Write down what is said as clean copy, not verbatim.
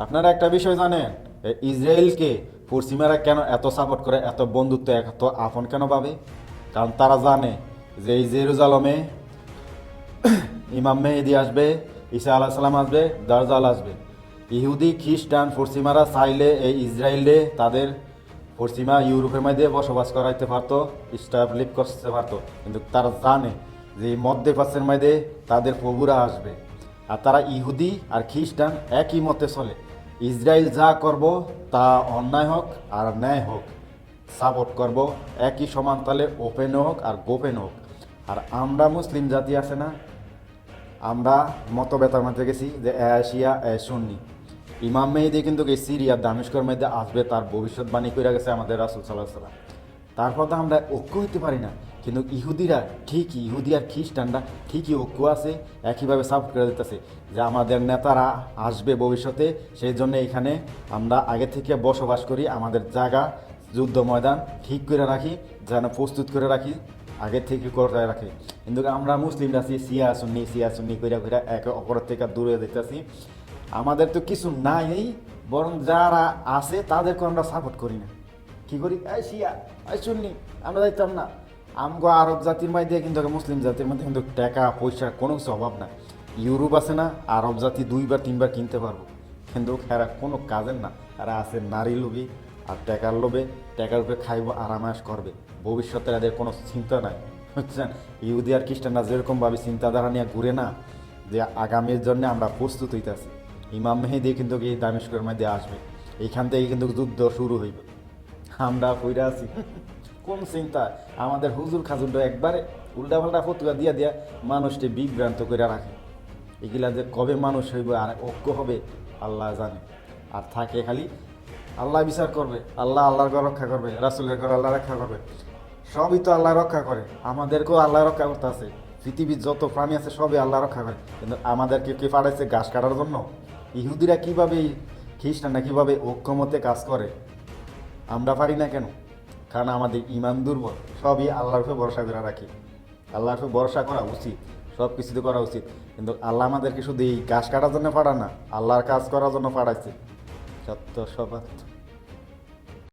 আপনারা একটা বিষয় জানেন, ইসরায়েলকে পশ্চিমারা কেন এত সাপোর্ট করে, এত বন্ধুত্ব, এত আপন কেন ভাবে? কারণ তারা জানে যে এই জেরুজালেমে ইমাম মেহেদি আসবে, ঈসা আলাহ সাল্লাম আসবে, দাজ্জাল আসবে। ইহুদি খ্রিস্টান পশ্চিমারা চাইলে এই ইসরায়েলে তাদের পশ্চিমা ইউরোপের মধ্যে বসবাস করাইতে পারতো, স্টাবলিশ করতে পারতো, কিন্তু তারা জানে যে এই মধ্যে প্রাচ্যের মধ্যে তাদের প্রভুরা আসবে। আর তারা ইহুদি আর খ্রিস্টান একই মতে চলে। ইসরায়েল যা করব তা অন্যায় হোক আর ন্যায় হোক সাপোর্ট করব, একই সমান তালে ওপেন হোক আর গোপেন হোক। আর আমরা মুসলিম জাতি আছে না, আমরা মতবেতার মধ্যে গেছি যে এশিয়া সুন্নি। ইমাম মেহেদি কিন্তু এই সিরিয়া দামেস্কের মধ্যে আসবে, তার ভবিষ্যৎবাণী করে গেছে আমাদের রাসূল সাল্লাল্লাহু আলাইহি ওয়াসাল্লাম। তারপর তো আমরা ঐক্য হইতে পারি না, কিন্তু ইহুদিরা ঠিকই, ইহুদি আর খ্রিস্টানরা ঠিকই ঐক্য আছে, একইভাবে সাপোর্ট করে দিতেছে যে আমাদের নেতারা আসবে ভবিষ্যতে, সেই জন্য এখানে আমরা আগে থেকে বসবাস করি, আমাদের জায়গা যুদ্ধ ময়দান ঠিক করে রাখি, যেন প্রস্তুত করে রাখি, আগে থেকে করে রাখি। কিন্তু আমরা মুসলিমরা আছি সিয়া সুন্নি কইরা কইরা একে অপরের থেকে দূরে যেতেছি। আমাদের তো কিছু নাই, বরং যারা আছে তাদেরকে আমরা সাপোর্ট করি না। কি করি? এই শিয়া, এই সুন্নি, আমরা যাইতাম না। আমগো আরব জাতির মধ্যে কিন্তু মুসলিম জাতির মধ্যে কিন্তু টাকা পয়সা কোনো কিছু অভাব না। ইউরোপ আছে না, আরব জাতি 2বার 3বার কিনতে পারবো, কিন্তু এরা কোনো কাজের না। এরা আছে নারী লোভী আর টাকার লোভে, টাকার উপরে খাইব আরামাস করবে, ভবিষ্যতে এদের কোনো চিন্তা নাই, বুঝছেন? ইহুদি আর খ্রিস্টানরা যেরকমভাবে চিন্তাধারা নিয়ে ঘুরে না, যে আগামীর জন্য আমরা প্রস্তুত হইতেছি। ইমাম মেহেদি কিন্তু এই দামেস্কের মধ্যে আসবে, এইখান থেকে কিন্তু যুদ্ধ শুরু হইবে। আমরা কইরা আছি কোন চিন্তা? আমাদের হুজুর খাজুরটা একবারে উল্টাপাল্টা ফতুয়া দিয়া দিয়া মানুষকে বিভ্রান্ত করে রাখে। এগুলা যে কবে মানুষ হইবে আর ঐক্য হবে আল্লাহ জানে। আর থাকে খালি আল্লাহ বিচার করবে, আল্লাহর ঘর রক্ষা করবে, রাসূলের ঘর আল্লাহ রক্ষা করবে, সবই তো আল্লাহ রক্ষা করে। আমাদেরকেও আল্লাহ রক্ষা করতে আছে, পৃথিবীর যত প্রাণী আছে সবই আল্লাহ রক্ষা করে, কিন্তু আমাদেরকে কে পাঠাইছে ঘাস কাটার জন্য? ইহুদিরা কীভাবে, খ্রিস্টানরা কীভাবে ঐক্যমতে কাজ করে, আমরা পারি না কেন? কারণ আমাদের ইমান দুর্বল, সবই আল্লাহর উপরে ভরসা করে রাখি। আল্লাহর উপরে ভরসা করা উচিত, সব কিছুতে করা উচিত, কিন্তু আল্লাহ আমাদেরকে শুধু এই ঘাস কাটার জন্য পাঠান না, আল্লাহর কাজ করার জন্য পাঠাইছে। সত্য সব